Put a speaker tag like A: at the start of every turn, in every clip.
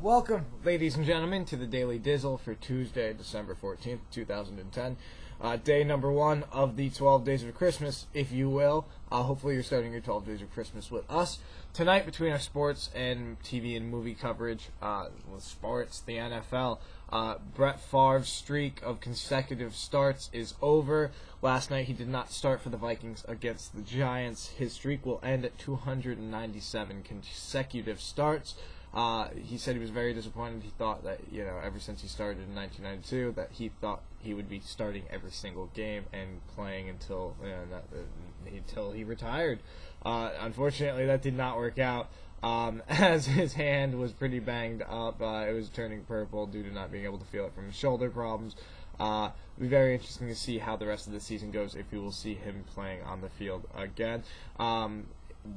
A: Welcome, ladies and gentlemen, to the Daily Dizzle for Tuesday, December 14th, 2010. Day number 1 of the 12 Days of Christmas, if you will. Hopefully you're starting your 12 Days of Christmas with us. Tonight, between our sports and TV and movie coverage, with sports, the NFL, Brett Favre's streak of consecutive starts is over. Last night he did not start for the Vikings against the Giants. His streak will end at 297 consecutive starts. He said he was very disappointed. He thought that, ever since he started in 1992, that he thought he would be starting every single game and playing until he retired. Unfortunately, that did not work out, as his hand was pretty banged up. It was turning purple due to not being able to feel it from his shoulder problems. It'll be very interesting to see how the rest of the season goes, if you will see him playing on the field again.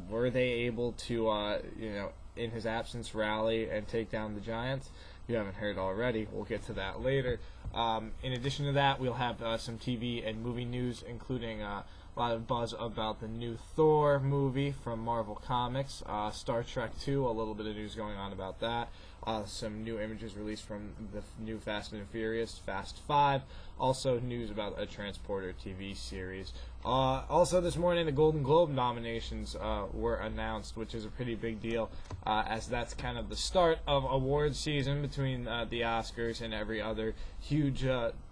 A: Were they able to, in his absence, rally and take down the Giants? If you haven't heard already, we'll get to that later. In addition to that, we'll have some TV and movie news, including a lot of buzz about the new Thor movie from Marvel Comics, Star Trek 2, a little bit of news going on about that, some new images released from the new Fast and Furious, Fast 5, also news about a Transporter TV series. Also this morning, the Golden Globe nominations were announced, which is a pretty big deal, as that's kind of the start of award season between the Oscars and every other huge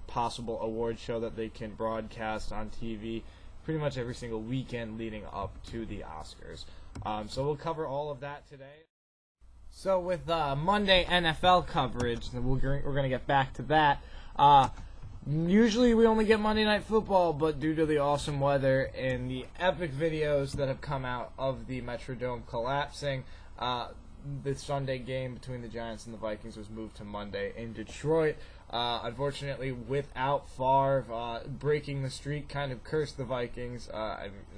A: possible award show that they can broadcast on TV pretty much every single weekend leading up to the Oscars. So we'll cover all of that today. So with Monday NFL coverage, we're going to get back to that. Usually we only get Monday Night Football, but due to the awesome weather and the epic videos that have come out of the Metrodome collapsing, the Sunday game between the Giants and the Vikings was moved to Monday in Detroit. Unfortunately, without Favre, breaking the streak kind of cursed the Vikings.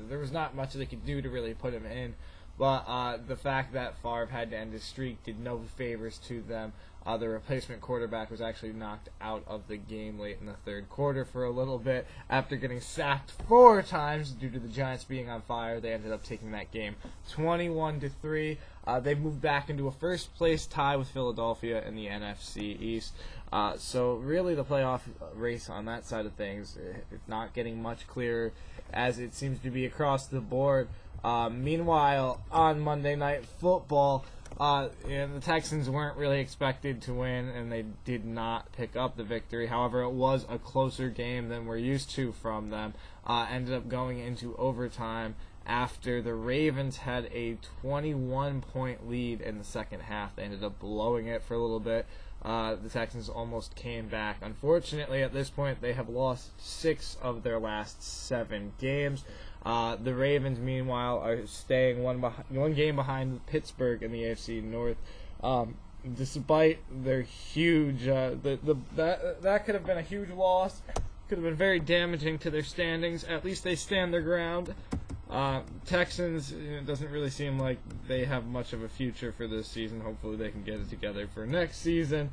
A: There was not much they could do to really put him in, but the fact that Favre had to end his streak did no favors to them. The replacement quarterback was actually knocked out of the game late in the third quarter for a little bit after getting sacked 4 times due to the Giants being on fire. They ended up taking that game 21-3. They moved back into a first-place tie with Philadelphia in the NFC East. So really the playoff race on that side of things is not getting much clearer, as it seems to be across the board. Meanwhile, on Monday Night Football, the Texans weren't really expected to win, and they did not pick up the victory. However, it was a closer game than we're used to from them. Ended up going into overtime after the Ravens had a 21-point lead in the second half. They ended up blowing it for a little bit. The Texans almost came back. Unfortunately, at this point, they have lost 6 of their last 7 games. The Ravens, meanwhile, are staying one game behind Pittsburgh in the AFC North. Despite their huge, that could have been a huge loss. Could have been very damaging to their standings. At least they stand their ground. Texans, it doesn't really seem like they have much of a future for this season. Hopefully they can get it together for next season,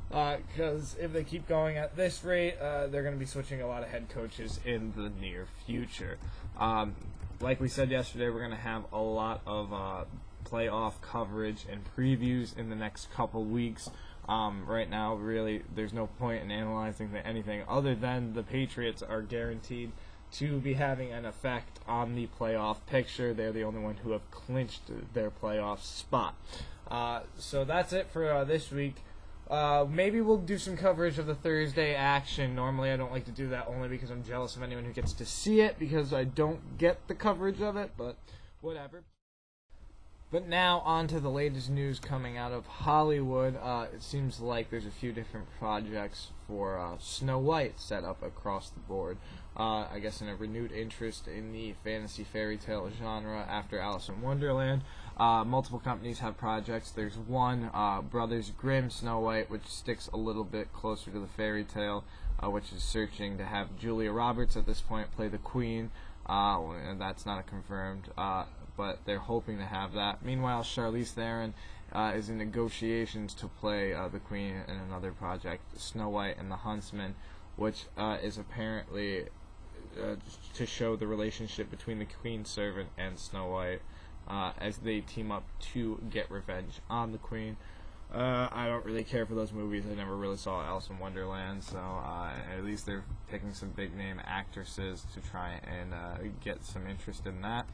A: because if they keep going at this rate, they're going to be switching a lot of head coaches in the near future. Like we said yesterday, we're going to have a lot of playoff coverage and previews in the next couple weeks. Right now, really, there's no point in analyzing anything other than the Patriots are guaranteed to be having an effect on the playoff picture. They're the only one who have clinched their playoff spot. So that's it for this week. Maybe we'll do some coverage of the Thursday action. Normally I don't like to do that, only because I'm jealous of anyone who gets to see it, because I don't get the coverage of it, but whatever. But now on to the latest news coming out of Hollywood. It seems like there's a few different projects for Snow White set up across the board. I guess in a renewed interest in the fantasy fairy tale genre after Alice in Wonderland. Multiple companies have projects. There's one, Brothers Grimm Snow White, which sticks a little bit closer to the fairy tale, which is searching to have Julia Roberts at this point play the Queen. And that's not confirmed, but they're hoping to have that. Meanwhile, Charlize Theron is in negotiations to play the Queen in another project, Snow White and the Huntsman, which is apparently to show the relationship between the Queen's servant and Snow White as they team up to get revenge on the Queen. I don't really care for those movies. I never really saw Alice in Wonderland, so at least they're picking some big-name actresses to try and get some interest in that.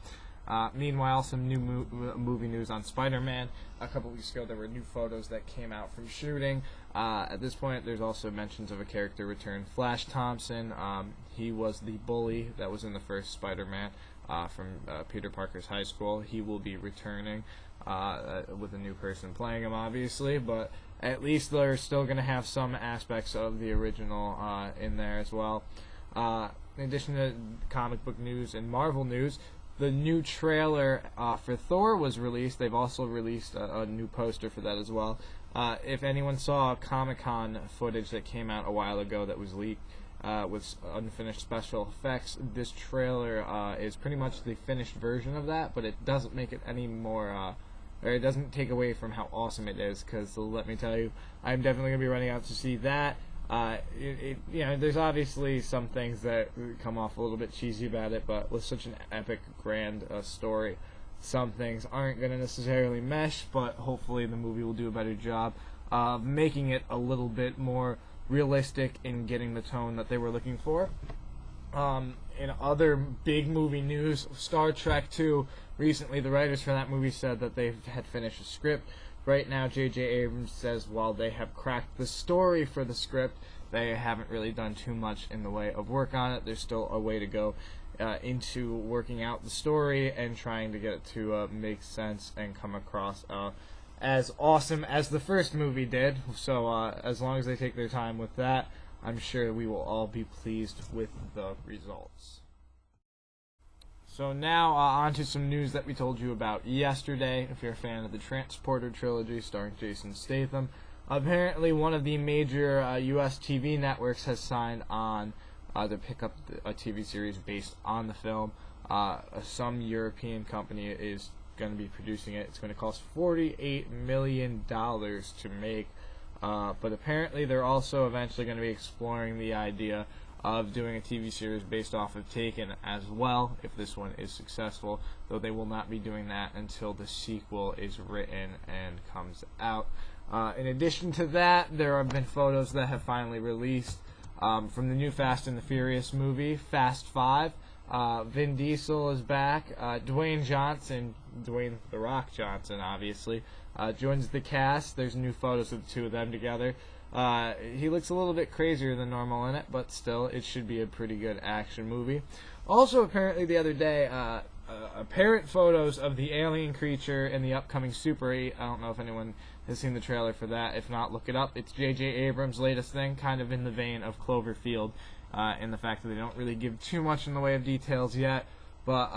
A: Meanwhile, some new movie news on Spider-Man. A couple weeks ago, there were new photos that came out from shooting. At this point, there's also mentions of a character return, Flash Thompson. He was the bully that was in the first Spider-Man from Peter Parker's high school. He will be returning with a new person playing him, obviously, but at least they're still going to have some aspects of the original in there as well. In addition to comic book news and Marvel news, the new trailer for Thor was released. They've also released a new poster for that as well. If anyone saw Comic-Con footage that came out a while ago that was leaked with unfinished special effects, this trailer is pretty much the finished version of that, but it doesn't make it any more, or it doesn't take away from how awesome it is, because let me tell you, I'm definitely going to be running out to see that. There's obviously some things that come off a little bit cheesy about it, but with such an epic, grand story, some things aren't going to necessarily mesh, but hopefully the movie will do a better job of making it a little bit more realistic in getting the tone that they were looking for. In other big movie news, Star Trek 2, recently the writers for that movie said that they had finished a script. Right now, J.J. Abrams says while they have cracked the story for the script, they haven't really done too much in the way of work on it. There's still a way to go into working out the story and trying to get it to make sense and come across as awesome as the first movie did. So as long as they take their time with that, I'm sure we will all be pleased with the results. So now on to some news that we told you about yesterday. If you're a fan of the Transporter trilogy starring Jason Statham, apparently one of the major U.S. TV networks has signed on to pick up a TV series based on the film. Some European company is going to be producing it. It's going to cost $48 million to make, but apparently they're also eventually going to be exploring the idea of doing a TV series based off of Taken as well, if this one is successful, though they will not be doing that until the sequel is written and comes out. In addition to that, there have been photos that have finally released from the new Fast and the Furious movie, Fast 5. Vin Diesel is back. Dwayne The Rock Johnson, obviously, joins the cast. There's new photos of the two of them together. He looks a little bit crazier than normal in it, but still, it should be a pretty good action movie. Also, apparently the other day, apparent photos of the alien creature in the upcoming Super 8. I don't know if anyone has seen the trailer for that. If not, look it up. It's J.J. Abrams' latest thing, kind of in the vein of Cloverfield, in the fact that they don't really give too much in the way of details yet. But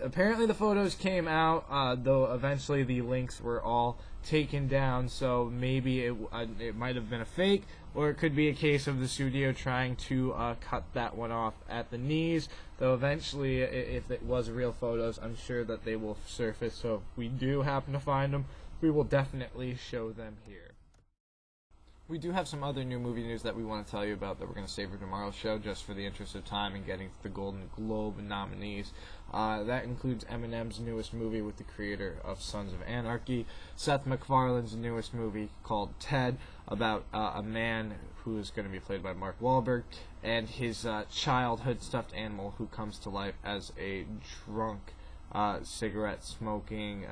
A: apparently the photos came out, though eventually the links were all taken down, so maybe it might have been a fake, or it could be a case of the studio trying to cut that one off at the knees, though eventually, if it was real photos, I'm sure that they will surface, so if we do happen to find them, we will definitely show them here. We do have some other new movie news that we want to tell you about that we're going to save for tomorrow's show, just for the interest of time and getting to the Golden Globe nominees. That includes Eminem's newest movie with the creator of Sons of Anarchy, Seth MacFarlane's newest movie called Ted, about a man who is going to be played by Mark Wahlberg, and his childhood stuffed animal who comes to life as a drunk, cigarette-smoking,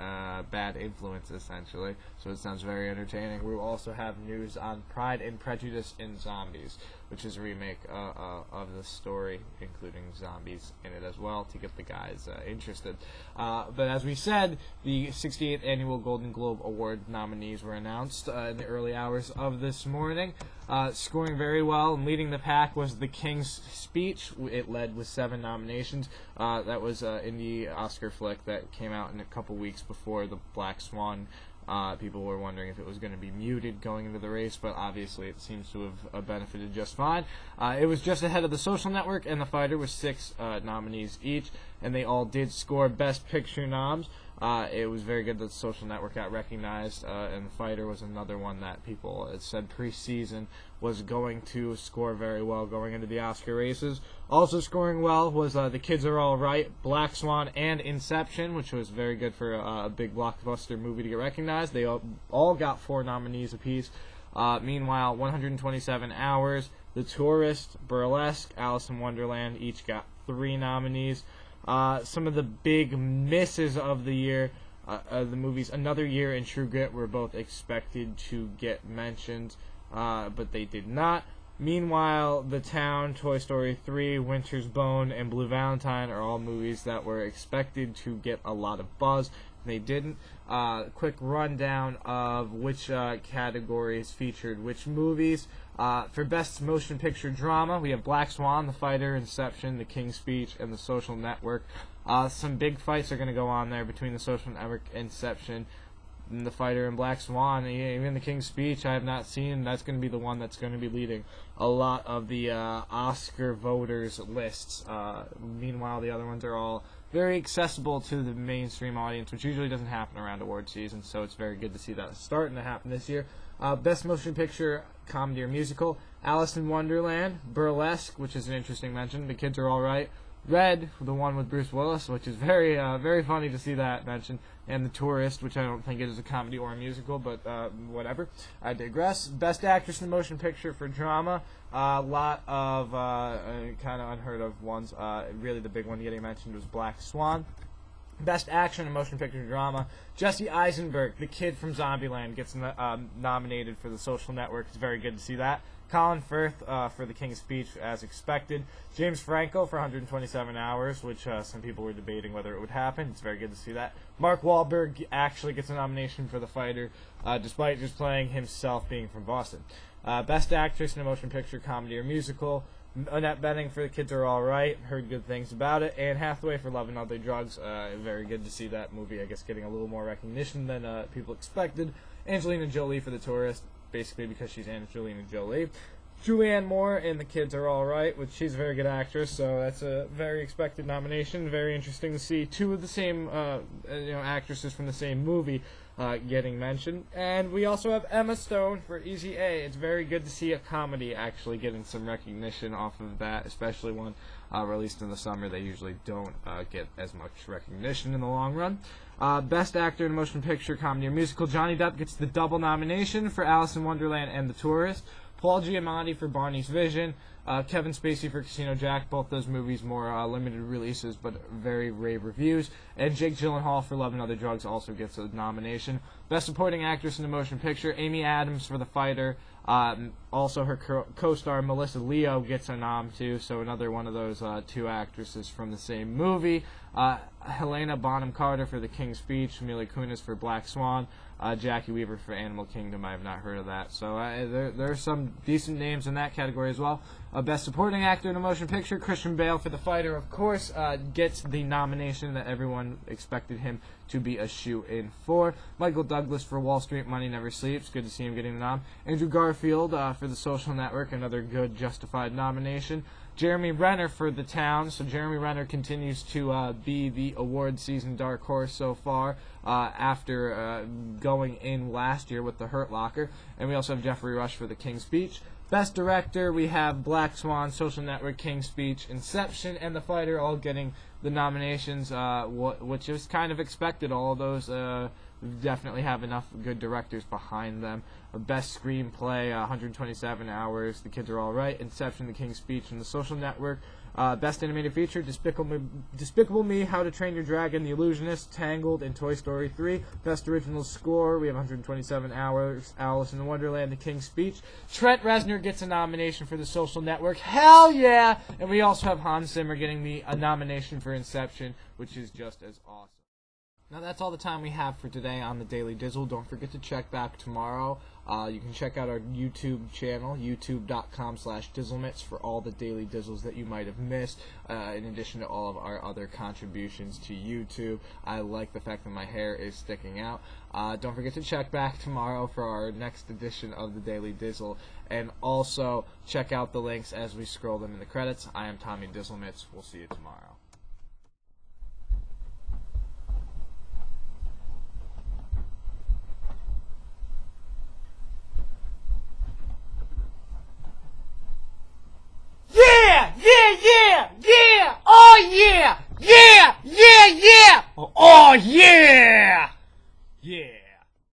A: bad influence, essentially. So it sounds very entertaining. We will also have news on Pride and Prejudice in Zombies, which is a remake of the story, including zombies in it as well, to get the guys interested. But as we said, the 68th Annual Golden Globe Award nominees were announced in the early hours of this morning. Scoring very well and leading the pack was The King's Speech. It led with 7 nominations. That was an indie Oscar flick that came out in a couple weeks before The Black Swan. People were wondering if it was going to be muted going into the race, but obviously it seems to have benefited just fine. It was just ahead of The Social Network and The Fighter with 6 nominees each, and they all did score Best Picture noms. It was very good that The Social Network got recognized, and The Fighter was another one that people had said preseason was going to score very well going into the Oscar races. Also scoring well was The Kids Are All Right, Black Swan, and Inception, which was very good for a big blockbuster movie to get recognized. They all got 4 nominees apiece. Meanwhile, 127 Hours, The Tourist, Burlesque, Alice in Wonderland each got 3 nominees. Some of the big misses of the year, the movies Another Year and True Grit were both expected to get mentioned, but they did not. Meanwhile, The Town, Toy Story 3, Winter's Bone, and Blue Valentine are all movies that were expected to get a lot of buzz. They didn't. Quick rundown of which categories featured which movies. For Best Motion Picture Drama, we have Black Swan, The Fighter, Inception, The King's Speech, and The Social Network. Some big fights are going to go on there between The Social Network, Inception, The Fighter, and Black Swan. Even The King's Speech I have not seen. That's going to be the one that's going to be leading a lot of the Oscar voters lists. Meanwhile, the other ones are all very accessible to the mainstream audience, which usually doesn't happen around award season, so it's very good to see that starting to happen this year. Best Motion Picture, Comedy or Musical, Alice in Wonderland, Burlesque, which is an interesting mention, The Kids Are All Right, Red, the one with Bruce Willis, which is very funny to see that mentioned, and The Tourist, which I don't think it is a comedy or a musical, but whatever. I digress. Best Actress in the Motion Picture for Drama, a lot of kind of unheard of ones. Really the big one getting mentioned was Black Swan. Best Action in Motion Picture Drama, Jesse Eisenberg, the kid from Zombieland, gets nominated for The Social Network. It's very good to see that. Colin Firth for The King's Speech, as expected. James Franco for 127 Hours, which some people were debating whether it would happen. It's very good to see that. Mark Wahlberg actually gets a nomination for The Fighter, despite just playing himself being from Boston. Best Actress in a Motion Picture, Comedy or Musical, Annette Bening for The Kids Are All Right, heard good things about it. Anne Hathaway for Love and Other Drugs, very good to see that movie, I guess, getting a little more recognition than people expected. Angelina Jolie for The Tourist, basically because she's Angelina Jolie. Julianne Moore in The Kids Are All Right, which she's a very good actress, so that's a very expected nomination. Very interesting to see 2 of the same actresses from the same movie getting mentioned. And we also have Emma Stone for Easy A. It's very good to see a comedy actually getting some recognition off of that, especially one released in the summer. They usually don't get as much recognition in the long run. Best Actor in a Motion Picture, Comedy or Musical, Johnny Depp gets the double nomination for Alice in Wonderland and The Tourist. Paul Giamatti for Barney's Vision, Kevin Spacey for Casino Jack, both those movies more limited releases but very rave reviews, and Jake Gyllenhaal for Love and Other Drugs also gets a nomination. Best Supporting Actress in a Motion Picture, Amy Adams for The Fighter, also her co-star Melissa Leo gets a nom too, so another one of those 2 actresses from the same movie. Helena Bonham Carter for The King's Speech, Mila Kunis for Black Swan, Jackie Weaver for Animal Kingdom. I have not heard of that. So there are some decent names in that category as well. Best Supporting Actor in a Motion Picture, Christian Bale for The Fighter, of course, gets the nomination that everyone expected him to be a shoe-in for. Michael Douglas for Wall Street, Money Never Sleeps. Good to see him getting the nom. Andrew Garfield for The Social Network, another good, justified nomination. Jeremy Renner for The Town. So Jeremy Renner continues to be the award season dark horse so far after going in last year with The Hurt Locker. And we also have Jeffrey Rush for The King's Speech. Best Director, we have Black Swan, Social Network, King's Speech, Inception, and The Fighter all getting the nominations, which is kind of expected. All of those definitely have enough good directors behind them. Best Screenplay, 127 Hours, The Kids Are All Right, Inception, The King's Speech, and The Social Network. Best Animated Feature, Despicable Me, How to Train Your Dragon, The Illusionist, Tangled, and Toy Story 3. Best Original Score, we have 127 Hours, Alice in Wonderland, The King's Speech. Trent Reznor gets a nomination for The Social Network. Hell yeah! And we also have Hans Zimmer getting a nomination for Inception, which is just as awesome. Now that's all the time we have for today on the Daily Dizzle. Don't forget to check back tomorrow. You can check out our YouTube channel, youtube.com/Dizzlemits, for all the Daily Dizzles that you might have missed, in addition to all of our other contributions to YouTube. I like the fact that my hair is sticking out. Don't forget to check back tomorrow for our next edition of the Daily Dizzle, and also check out the links as we scroll them in the credits. I am Tommy Dizzlemits. We'll see you tomorrow.